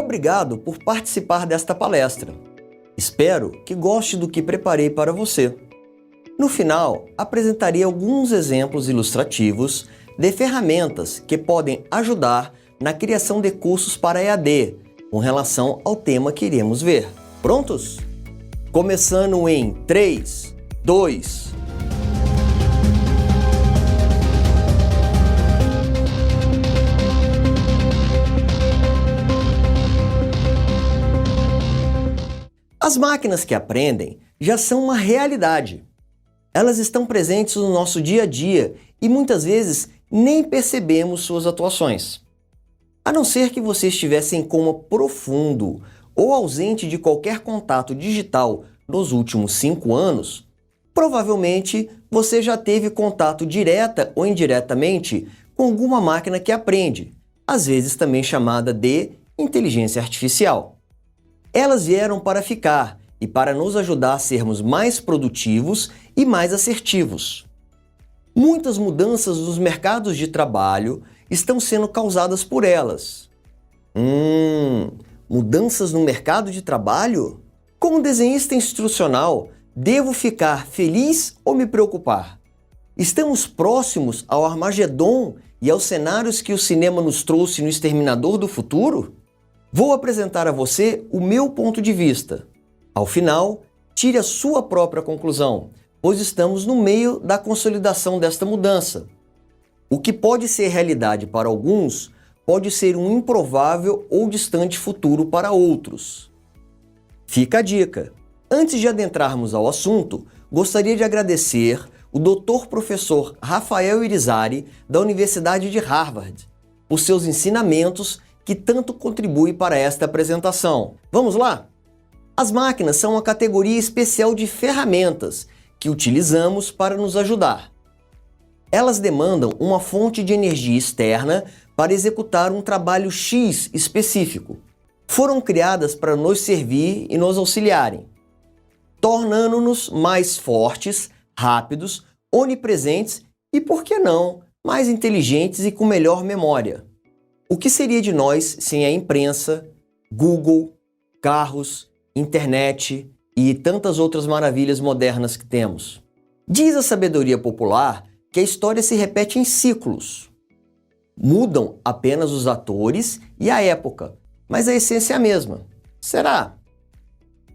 Obrigado por participar desta palestra. Espero que goste do que preparei para você. No final, apresentarei alguns exemplos ilustrativos de ferramentas que podem ajudar na criação de cursos para EAD, com relação ao tema que iremos ver. Prontos? Começando em 3, 2... As máquinas que aprendem já são uma realidade. Elas estão presentes no nosso dia a dia e muitas vezes nem percebemos suas atuações. A não ser que você estivesse em coma profundo ou ausente de qualquer contato digital nos últimos 5 anos, provavelmente você já teve contato direta ou indiretamente com alguma máquina que aprende, às vezes também chamada de inteligência artificial. Elas vieram para ficar e para nos ajudar a sermos mais produtivos e mais assertivos. Muitas mudanças nos mercados de trabalho estão sendo causadas por elas. Mudanças no mercado de trabalho? Como desenhista instrucional, devo ficar feliz ou me preocupar? Estamos próximos ao Armagedon e aos cenários que o cinema nos trouxe no Exterminador do Futuro? Vou apresentar a você o meu ponto de vista. Ao final, tire a sua própria conclusão, pois estamos no meio da consolidação desta mudança. O que pode ser realidade para alguns, pode ser um improvável ou distante futuro para outros. Fica a dica. Antes de adentrarmos ao assunto, gostaria de agradecer o Dr. Professor Rafael Irizarry, da Universidade de Harvard, por seus ensinamentos que tanto contribui para esta apresentação. Vamos lá? As máquinas são uma categoria especial de ferramentas que utilizamos para nos ajudar. Elas demandam uma fonte de energia externa para executar um trabalho X específico. Foram criadas para nos servir e nos auxiliarem, tornando-nos mais fortes, rápidos, onipresentes e, por que não, mais inteligentes e com melhor memória. O que seria de nós sem a imprensa, Google, carros, internet e tantas outras maravilhas modernas que temos? Diz a sabedoria popular que a história se repete em ciclos. Mudam apenas os atores e a época, mas a essência é a mesma. Será?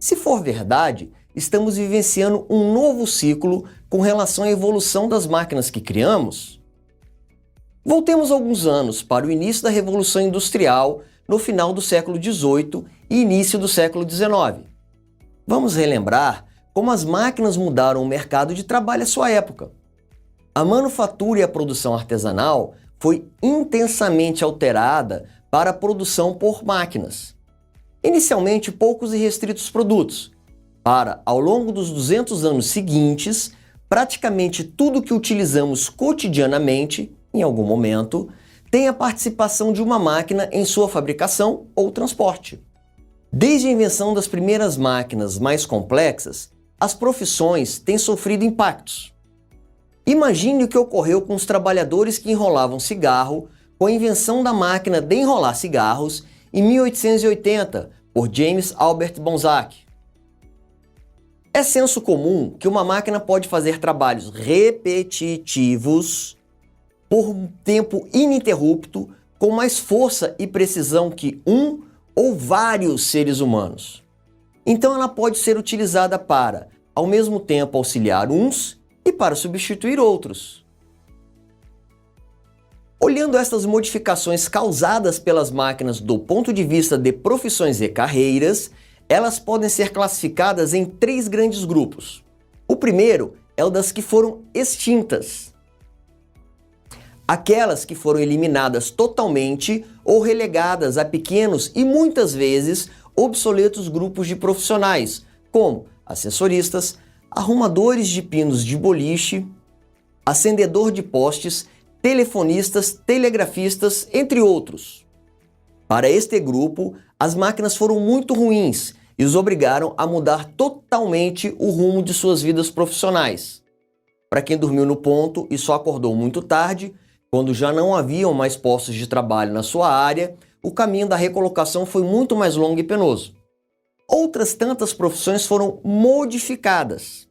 Se for verdade, estamos vivenciando um novo ciclo com relação à evolução das máquinas que criamos? Voltemos alguns anos para o início da Revolução Industrial, no final do século XVIII e início do século XIX. Vamos relembrar como as máquinas mudaram o mercado de trabalho à sua época. A manufatura e a produção artesanal foi intensamente alterada para a produção por máquinas. Inicialmente poucos e restritos produtos, para, ao longo dos 200 anos seguintes, praticamente tudo que utilizamos cotidianamente, em algum momento, tem a participação de uma máquina em sua fabricação ou transporte. Desde a invenção das primeiras máquinas mais complexas, as profissões têm sofrido impactos. Imagine o que ocorreu com os trabalhadores que enrolavam cigarro com a invenção da máquina de enrolar cigarros em 1880, por James Albert Bonsack. É senso comum que uma máquina pode fazer trabalhos repetitivos por um tempo ininterrupto, com mais força e precisão que um ou vários seres humanos. Então ela pode ser utilizada para, ao mesmo tempo, auxiliar uns e para substituir outros. Olhando estas modificações causadas pelas máquinas do ponto de vista de profissões e carreiras, elas podem ser classificadas em 3 grandes grupos. O primeiro é o das que foram extintas. Aquelas que foram eliminadas totalmente ou relegadas a pequenos e muitas vezes obsoletos grupos de profissionais, como assessoristas, arrumadores de pinos de boliche, acendedor de postes, telefonistas, telegrafistas, entre outros. Para este grupo, as máquinas foram muito ruins e os obrigaram a mudar totalmente o rumo de suas vidas profissionais. Para quem dormiu no ponto e só acordou muito tarde, quando já não haviam mais postos de trabalho na sua área, o caminho da recolocação foi muito mais longo e penoso. Outras tantas profissões foram modificadas.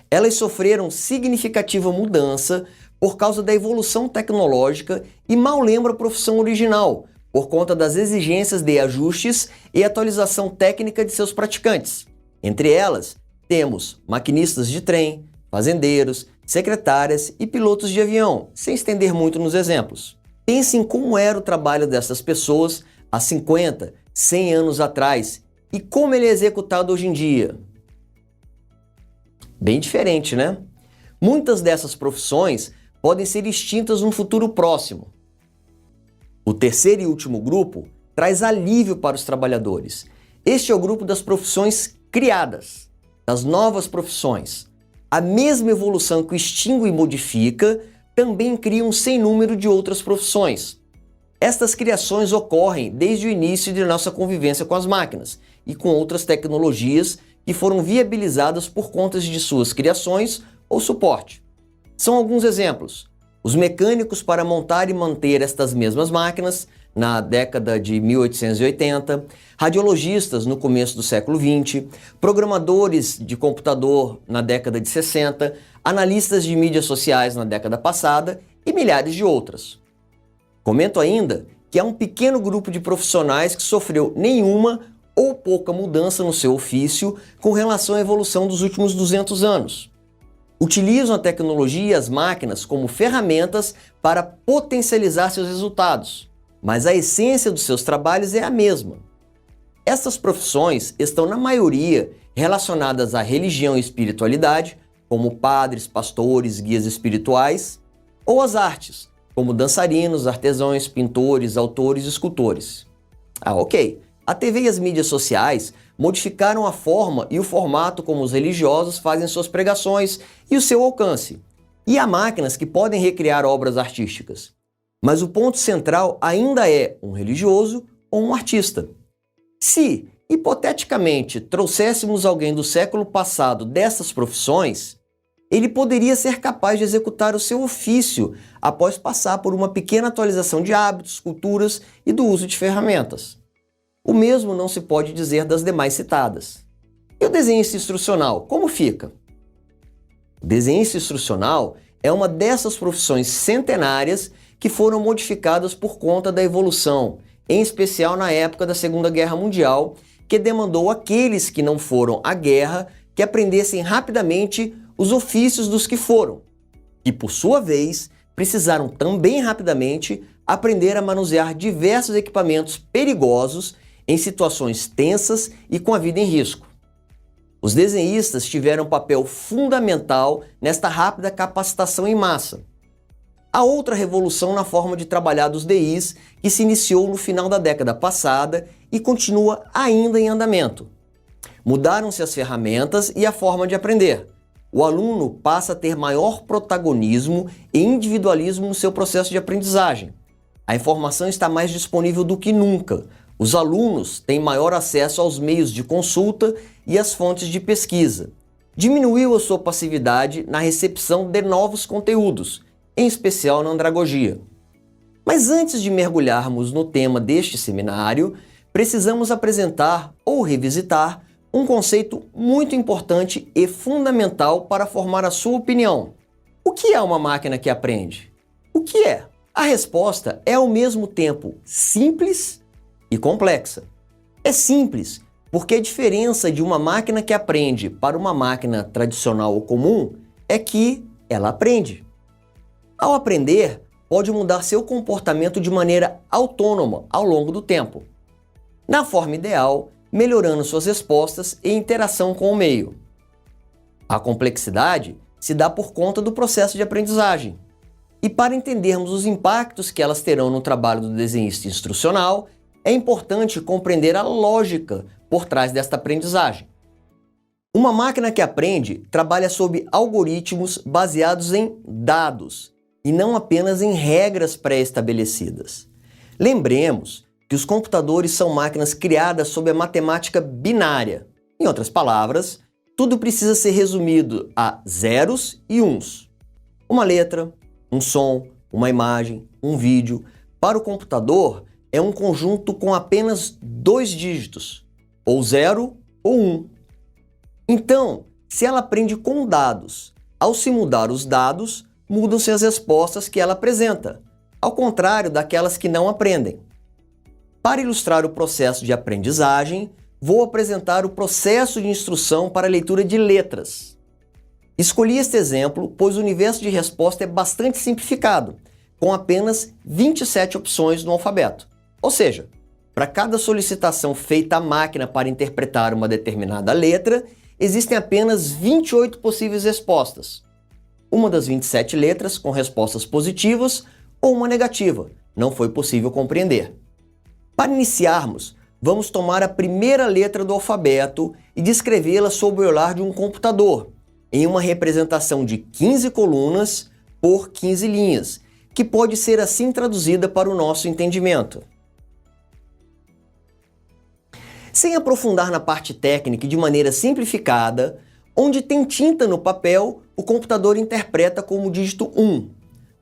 Elas sofreram significativa mudança por causa da evolução tecnológica e mal lembra a profissão original, por conta das exigências de ajustes e atualização técnica de seus praticantes. Entre elas, temos maquinistas de trem, fazendeiros, secretárias e pilotos de avião, sem estender muito nos exemplos. Pense em como era o trabalho dessas pessoas há 50, 100 anos atrás e como ele é executado hoje em dia. Bem diferente, né? Muitas dessas profissões podem ser extintas no futuro próximo. O terceiro e último grupo traz alívio para os trabalhadores. Este é o grupo das profissões criadas, das novas profissões. A mesma evolução que extingue e modifica também cria um sem número de outras profissões. Estas criações ocorrem desde o início de nossa convivência com as máquinas e com outras tecnologias que foram viabilizadas por conta de suas criações ou suporte. São alguns exemplos. Os mecânicos para montar e manter estas mesmas máquinas na década de 1880, radiologistas no começo do século XX, programadores de computador na década de 60, analistas de mídias sociais na década passada e milhares de outras. Comento ainda que há um pequeno grupo de profissionais que sofreu nenhuma ou pouca mudança no seu ofício com relação à evolução dos últimos 200 anos. Utilizam a tecnologia e as máquinas como ferramentas para potencializar seus resultados, mas a essência dos seus trabalhos é a mesma. Estas profissões estão, na maioria, relacionadas à religião e espiritualidade, como padres, pastores, guias espirituais, ou às artes, como dançarinos, artesãos, pintores, autores e escultores. Ok. A TV e as mídias sociais modificaram a forma e o formato como os religiosos fazem suas pregações e o seu alcance. E há máquinas que podem recriar obras artísticas. Mas o ponto central ainda é um religioso ou um artista. Se, hipoteticamente, trouxéssemos alguém do século passado dessas profissões, ele poderia ser capaz de executar o seu ofício após passar por uma pequena atualização de hábitos, culturas e do uso de ferramentas. O mesmo não se pode dizer das demais citadas. E o desenhista instrucional, como fica? O desenhista instrucional é uma dessas profissões centenárias que foram modificadas por conta da evolução, em especial na época da Segunda Guerra Mundial, que demandou àqueles que não foram à guerra que aprendessem rapidamente os ofícios dos que foram, e por sua vez precisaram também rapidamente aprender a manusear diversos equipamentos perigosos em situações tensas e com a vida em risco. Os desenhistas tiveram um papel fundamental nesta rápida capacitação em massa. Há outra revolução na forma de trabalhar dos DIs que se iniciou no final da década passada e continua ainda em andamento. Mudaram-se as ferramentas e a forma de aprender. O aluno passa a ter maior protagonismo e individualismo no seu processo de aprendizagem. A informação está mais disponível do que nunca. Os alunos têm maior acesso aos meios de consulta e às fontes de pesquisa. Diminuiu a sua passividade na recepção de novos conteúdos, em especial na andragogia. Mas antes de mergulharmos no tema deste seminário, precisamos apresentar ou revisitar um conceito muito importante e fundamental para formar a sua opinião. O que é uma máquina que aprende? O que é? A resposta é ao mesmo tempo simples e complexa. É simples porque a diferença de uma máquina que aprende para uma máquina tradicional ou comum é que ela aprende. Ao aprender, pode mudar seu comportamento de maneira autônoma ao longo do tempo. Na forma ideal, melhorando suas respostas e interação com o meio. A complexidade se dá por conta do processo de aprendizagem. E para entendermos os impactos que elas terão no trabalho do desenhista instrucional, é importante compreender a lógica por trás desta aprendizagem. Uma máquina que aprende trabalha sob algoritmos baseados em dados e não apenas em regras pré-estabelecidas. Lembremos que os computadores são máquinas criadas sob a matemática binária. Em outras palavras, tudo precisa ser resumido a zeros e uns. Uma letra, um som, uma imagem, um vídeo. Para o computador, é um conjunto com apenas 2 dígitos, ou 0 ou 1. Então, se ela aprende com dados, ao se mudar os dados, mudam-se as respostas que ela apresenta, ao contrário daquelas que não aprendem. Para ilustrar o processo de aprendizagem, vou apresentar o processo de instrução para a leitura de letras. Escolhi este exemplo, pois o universo de resposta é bastante simplificado, com apenas 27 opções no alfabeto. Ou seja, para cada solicitação feita à máquina para interpretar uma determinada letra, existem apenas 28 possíveis respostas. Uma das 27 letras com respostas positivas ou uma negativa, não foi possível compreender. Para iniciarmos, vamos tomar a primeira letra do alfabeto e descrevê-la sob o olhar de um computador, em uma representação de 15 colunas por 15 linhas, que pode ser assim traduzida para o nosso entendimento. Sem aprofundar na parte técnica e de maneira simplificada, onde tem tinta no papel, o computador interpreta como dígito 1.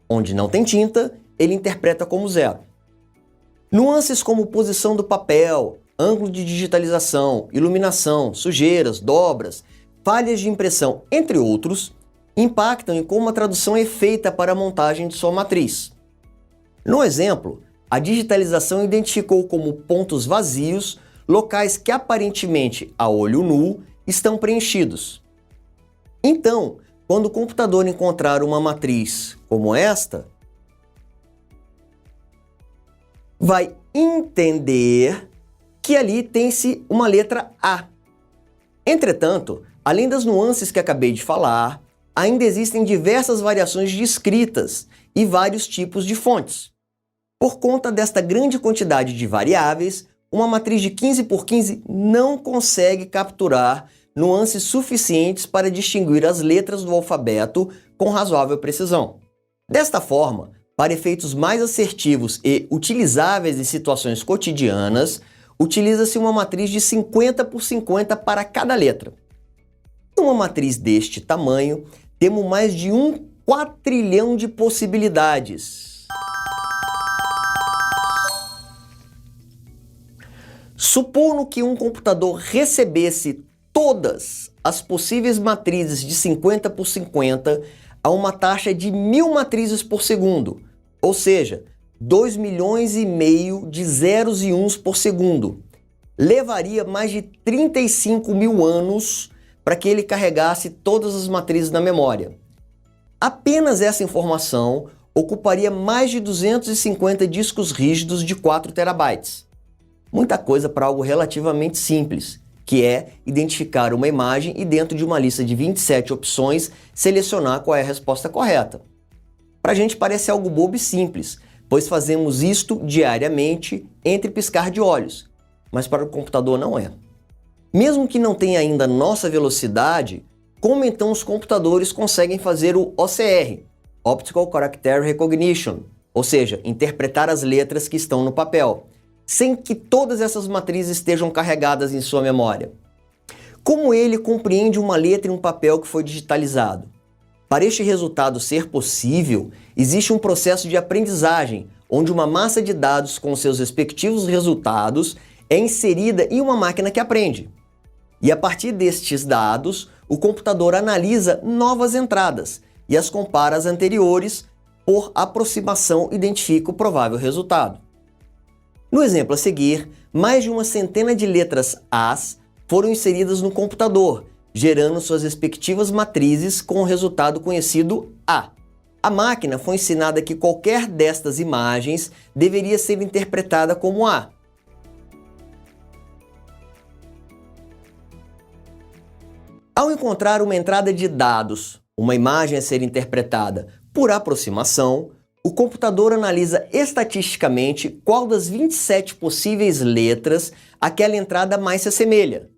Onde não tem tinta, ele interpreta como 0. Nuances como posição do papel, ângulo de digitalização, iluminação, sujeiras, dobras, falhas de impressão, entre outros, impactam em como a tradução é feita para a montagem de sua matriz. No exemplo, a digitalização identificou como pontos vazios locais que aparentemente, a olho nu, estão preenchidos. Então, quando o computador encontrar uma matriz como esta, vai entender que ali tem-se uma letra A. Entretanto, além das nuances que acabei de falar, ainda existem diversas variações de escritas e vários tipos de fontes. Por conta desta grande quantidade de variáveis, uma matriz de 15 por 15 não consegue capturar nuances suficientes para distinguir as letras do alfabeto com razoável precisão. Desta forma, para efeitos mais assertivos e utilizáveis em situações cotidianas, utiliza-se uma matriz de 50 por 50 para cada letra. Numa matriz deste tamanho, temos mais de 1 quatrilhão de possibilidades. Supondo que um computador recebesse todas as possíveis matrizes de 50 por 50 a uma taxa de 1000 matrizes por segundo, ou seja, 2 milhões e meio de zeros e uns por segundo. Levaria mais de 35 mil anos para que ele carregasse todas as matrizes na memória. Apenas essa informação ocuparia mais de 250 discos rígidos de 4 terabytes. Muita coisa para algo relativamente simples, que é identificar uma imagem e dentro de uma lista de 27 opções, selecionar qual é a resposta correta. Para a gente parece algo bobo e simples, pois fazemos isto diariamente entre piscar de olhos, mas para o computador não é. Mesmo que não tenha ainda nossa velocidade, como então os computadores conseguem fazer o OCR, Optical Character Recognition, ou seja, interpretar as letras que estão no papel, sem que todas essas matrizes estejam carregadas em sua memória? Como ele compreende uma letra em um papel que foi digitalizado? Para este resultado ser possível, existe um processo de aprendizagem, onde uma massa de dados com seus respectivos resultados é inserida em uma máquina que aprende. E a partir destes dados, o computador analisa novas entradas e as compara às anteriores, por aproximação identifica o provável resultado. No exemplo a seguir, mais de uma centena de letras As foram inseridas no computador, gerando suas respectivas matrizes com o resultado conhecido A. A máquina foi ensinada que qualquer destas imagens deveria ser interpretada como A. Ao encontrar uma entrada de dados, uma imagem a ser interpretada por aproximação, o computador analisa estatisticamente qual das 27 possíveis letras aquela entrada mais se assemelha,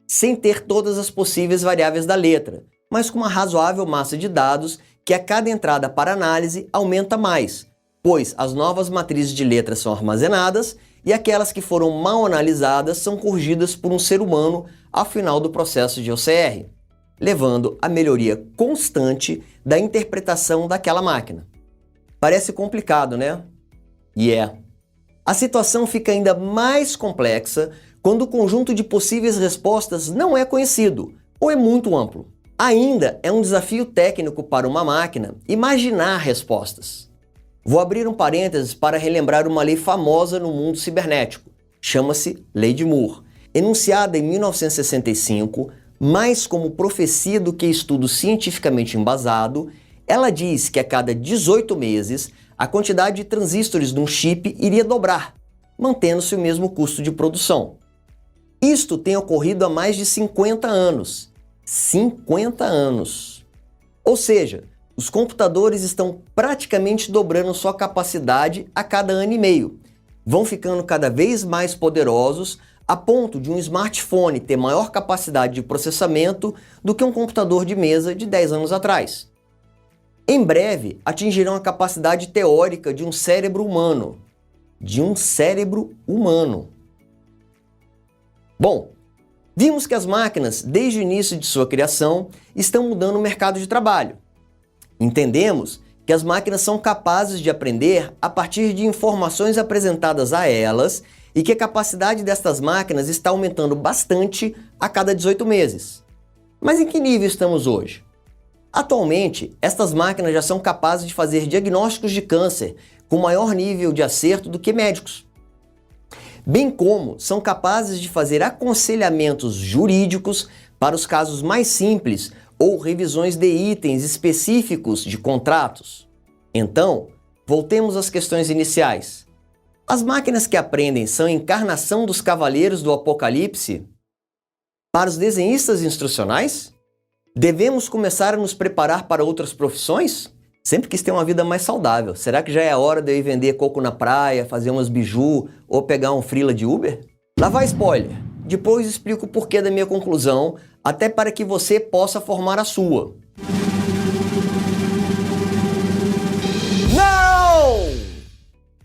sem ter todas as possíveis variáveis da letra, mas com uma razoável massa de dados que a cada entrada para análise aumenta mais, pois as novas matrizes de letras são armazenadas e aquelas que foram mal analisadas são corrigidas por um ser humano ao final do processo de OCR, levando à melhoria constante da interpretação daquela máquina. Parece complicado, né? E é. A situação fica ainda mais complexa quando o conjunto de possíveis respostas não é conhecido ou é muito amplo. Ainda é um desafio técnico para uma máquina imaginar respostas. Vou abrir um parênteses para relembrar uma lei famosa no mundo cibernético. Chama-se Lei de Moore. Enunciada em 1965, mais como profecia do que estudo cientificamente embasado, ela diz que a cada 18 meses a quantidade de transistores de um chip iria dobrar, mantendo-se o mesmo custo de produção. Isto tem ocorrido há mais de 50 anos. 50 anos! Ou seja, os computadores estão praticamente dobrando sua capacidade a cada ano e meio. Vão ficando cada vez mais poderosos a ponto de um smartphone ter maior capacidade de processamento do que um computador de mesa de 10 anos atrás. Em breve, atingirão a capacidade teórica de um cérebro humano. Bom, vimos que as máquinas, desde o início de sua criação, estão mudando o mercado de trabalho. Entendemos que as máquinas são capazes de aprender a partir de informações apresentadas a elas e que a capacidade destas máquinas está aumentando bastante a cada 18 meses. Mas em que nível estamos hoje? Atualmente, estas máquinas já são capazes de fazer diagnósticos de câncer com maior nível de acerto do que médicos, bem como são capazes de fazer aconselhamentos jurídicos para os casos mais simples ou revisões de itens específicos de contratos. Então, voltemos às questões iniciais. As máquinas que aprendem são a encarnação dos cavaleiros do Apocalipse? Para os desenhistas instrucionais? Devemos começar a nos preparar para outras profissões? Sempre quis ter uma vida mais saudável. Será que já é a hora de eu ir vender coco na praia, fazer umas biju ou pegar um freela de Uber? Lá vai spoiler. Depois explico o porquê da minha conclusão, até para que você possa formar a sua. Não!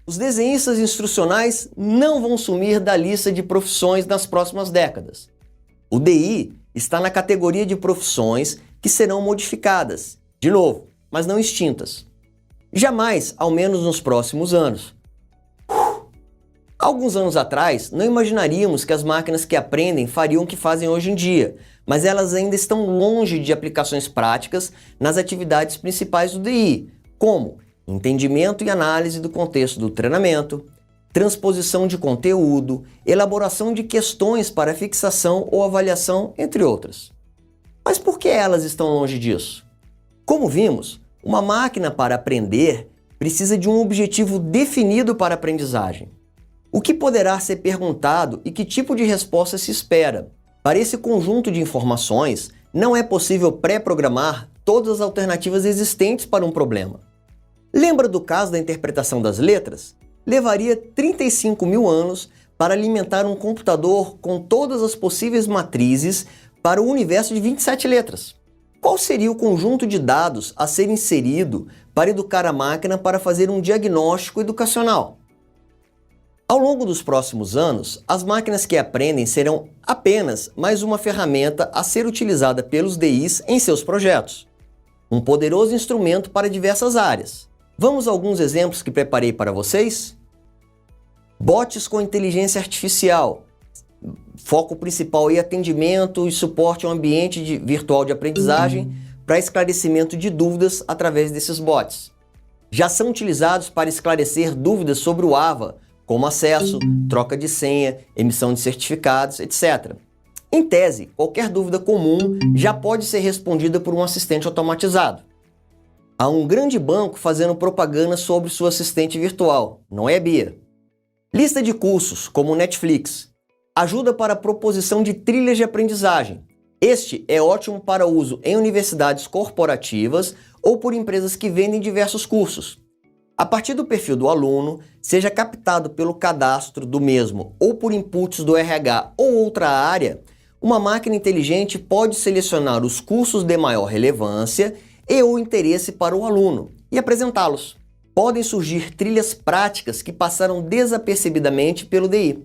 Os desenhistas instrucionais não vão sumir da lista de profissões nas próximas décadas. O DI está na categoria de profissões que serão modificadas, de novo, mas não extintas. Jamais, ao menos nos próximos anos. Alguns anos atrás, não imaginaríamos que as máquinas que aprendem fariam o que fazem hoje em dia, mas elas ainda estão longe de aplicações práticas nas atividades principais do DI, como entendimento e análise do contexto do treinamento, transposição de conteúdo, elaboração de questões para fixação ou avaliação, entre outras. Mas por que elas estão longe disso? Como vimos, uma máquina para aprender precisa de um objetivo definido para a aprendizagem. O que poderá ser perguntado e que tipo de resposta se espera? Para esse conjunto de informações, não é possível pré-programar todas as alternativas existentes para um problema. Lembra do caso da interpretação das letras? Levaria 35 mil anos para alimentar um computador com todas as possíveis matrizes para o universo de 27 letras. Qual seria o conjunto de dados a ser inserido para educar a máquina para fazer um diagnóstico educacional? Ao longo dos próximos anos, as máquinas que aprendem serão apenas mais uma ferramenta a ser utilizada pelos DIs em seus projetos. Um poderoso instrumento para diversas áreas. Vamos a alguns exemplos que preparei para vocês? Bots com inteligência artificial. Foco principal em atendimento e suporte ao ambiente virtual de aprendizagem para esclarecimento de dúvidas através desses bots. Já são utilizados para esclarecer dúvidas sobre o AVA, como acesso, troca de senha, emissão de certificados, etc. Em tese, qualquer dúvida comum já pode ser respondida por um assistente automatizado. Há um grande banco fazendo propaganda sobre sua assistente virtual, não é, Bia? Lista de cursos, como o Netflix. Ajuda para a proposição de trilhas de aprendizagem. Este é ótimo para uso em universidades corporativas ou por empresas que vendem diversos cursos. A partir do perfil do aluno, seja captado pelo cadastro do mesmo ou por inputs do RH ou outra área, uma máquina inteligente pode selecionar os cursos de maior relevância e ou interesse para o aluno e apresentá-los. Podem surgir trilhas práticas que passaram desapercebidamente pelo DI.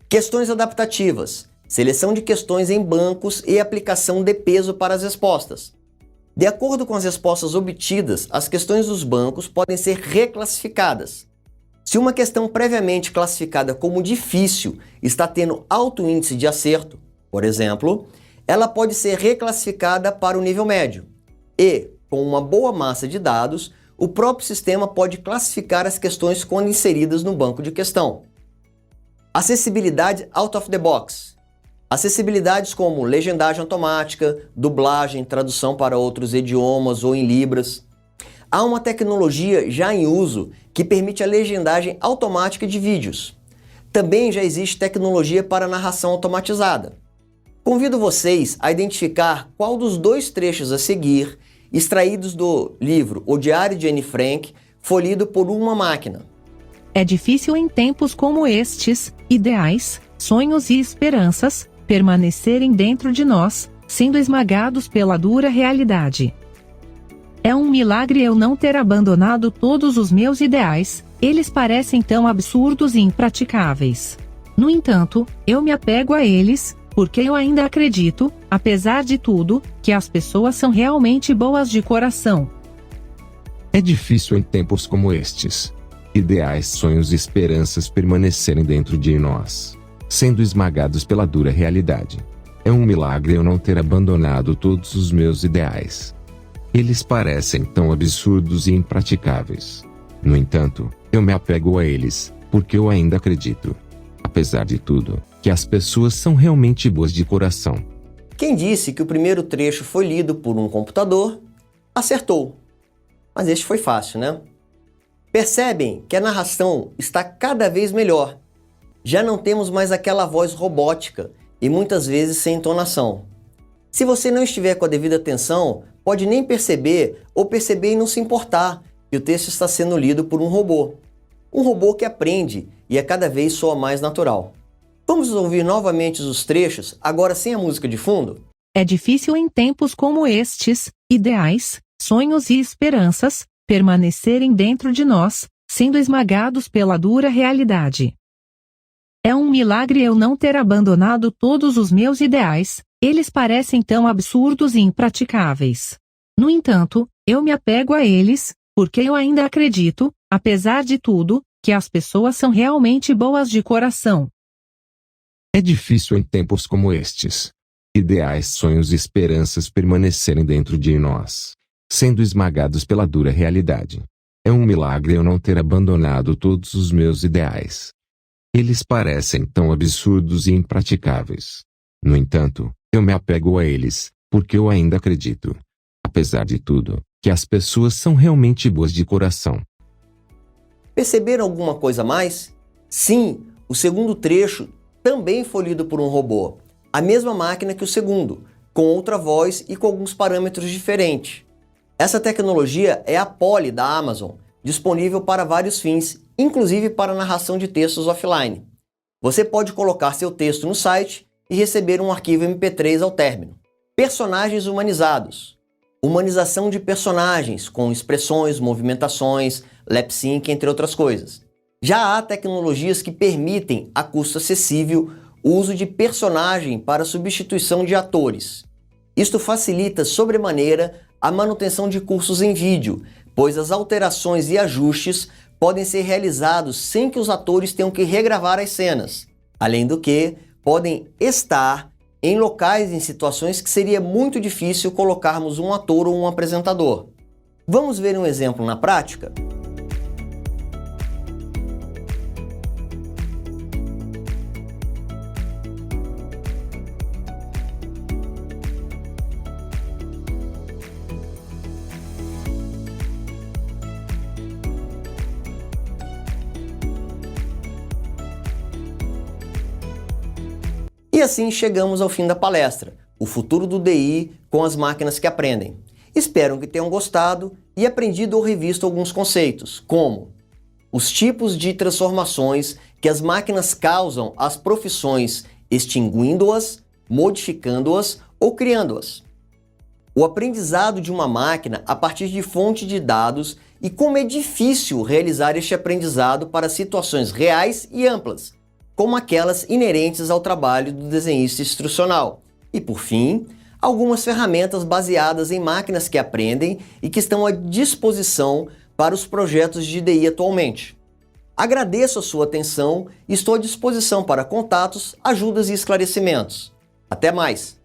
Questões adaptativas, seleção de questões em bancos e aplicação de peso para as respostas. De acordo com as respostas obtidas, as questões dos bancos podem ser reclassificadas. Se uma questão previamente classificada como difícil está tendo alto índice de acerto, por exemplo, ela pode ser reclassificada para o nível médio. E, com uma boa massa de dados, o próprio sistema pode classificar as questões quando inseridas no banco de questão. Acessibilidade out of the box. Acessibilidades como legendagem automática, dublagem, tradução para outros idiomas ou em libras. Há uma tecnologia já em uso que permite a legendagem automática de vídeos. Também já existe tecnologia para narração automatizada. Convido vocês a identificar qual dos dois trechos a seguir, extraídos do livro O Diário de Anne Frank, foi lido por uma máquina. É difícil em tempos como estes, ideais, sonhos e esperanças, permanecerem dentro de nós, sendo esmagados pela dura realidade. É um milagre eu não ter abandonado todos os meus ideais, eles parecem tão absurdos e impraticáveis. No entanto, eu me apego a eles, porque eu ainda acredito, apesar de tudo, que as pessoas são realmente boas de coração. É difícil em tempos como estes. Ideais, sonhos e esperanças permanecerem dentro de nós, sendo esmagados pela dura realidade. É um milagre eu não ter abandonado todos os meus ideais. Eles parecem tão absurdos e impraticáveis. No entanto, eu me apego a eles, porque eu ainda acredito, apesar de tudo, que as pessoas são realmente boas de coração. Quem disse que o primeiro trecho foi lido por um computador, acertou. Mas este foi fácil, né? Percebem que a narração está cada vez melhor. Já não temos mais aquela voz robótica e muitas vezes sem entonação. Se você não estiver com a devida atenção, pode nem perceber ou perceber e não se importar que o texto está sendo lido por um robô. Um robô que aprende e a cada vez soa mais natural. Vamos ouvir novamente os trechos, agora sem a música de fundo? É difícil em tempos como estes, ideais, sonhos e esperanças, permanecerem dentro de nós, sendo esmagados pela dura realidade. É um milagre eu não ter abandonado todos os meus ideais, eles parecem tão absurdos e impraticáveis. No entanto, eu me apego a eles, porque eu ainda acredito, apesar de tudo, que as pessoas são realmente boas de coração. É difícil em tempos como estes. Ideais, sonhos e esperanças permanecerem dentro de nós, sendo esmagados pela dura realidade. É um milagre eu não ter abandonado todos os meus ideais. Eles parecem tão absurdos e impraticáveis. No entanto, eu me apego a eles, porque eu ainda acredito, apesar de tudo, que as pessoas são realmente boas de coração. Perceberam alguma coisa a mais? Sim, o segundo trecho também foi lido por um robô. A mesma máquina que o segundo, com outra voz e com alguns parâmetros diferentes. Essa tecnologia é a Polly da Amazon, disponível para vários fins, inclusive para narração de textos offline. Você pode colocar seu texto no site e receber um arquivo MP3 ao término. Personagens humanizados. Humanização de personagens, com expressões, movimentações, lip sync, entre outras coisas. Já há tecnologias que permitem, a custo acessível, o uso de personagem para substituição de atores. Isto facilita sobremaneira a manutenção de cursos em vídeo, pois as alterações e ajustes podem ser realizados sem que os atores tenham que regravar as cenas. Além do que, podem estar em locais em situações que seria muito difícil colocarmos um ator ou um apresentador. Vamos ver um exemplo na prática? E assim chegamos ao fim da palestra, o futuro do DI com as máquinas que aprendem. Espero que tenham gostado e aprendido ou revisto alguns conceitos, como os tipos de transformações que as máquinas causam às profissões, extinguindo-as, modificando-as ou criando-as. O aprendizado de uma máquina a partir de fonte de dados e como é difícil realizar este aprendizado para situações reais e amplas, como aquelas inerentes ao trabalho do desenhista instrucional. E, por fim, algumas ferramentas baseadas em máquinas que aprendem e que estão à disposição para os projetos de DI atualmente. Agradeço a sua atenção e estou à disposição para contatos, ajudas e esclarecimentos. Até mais!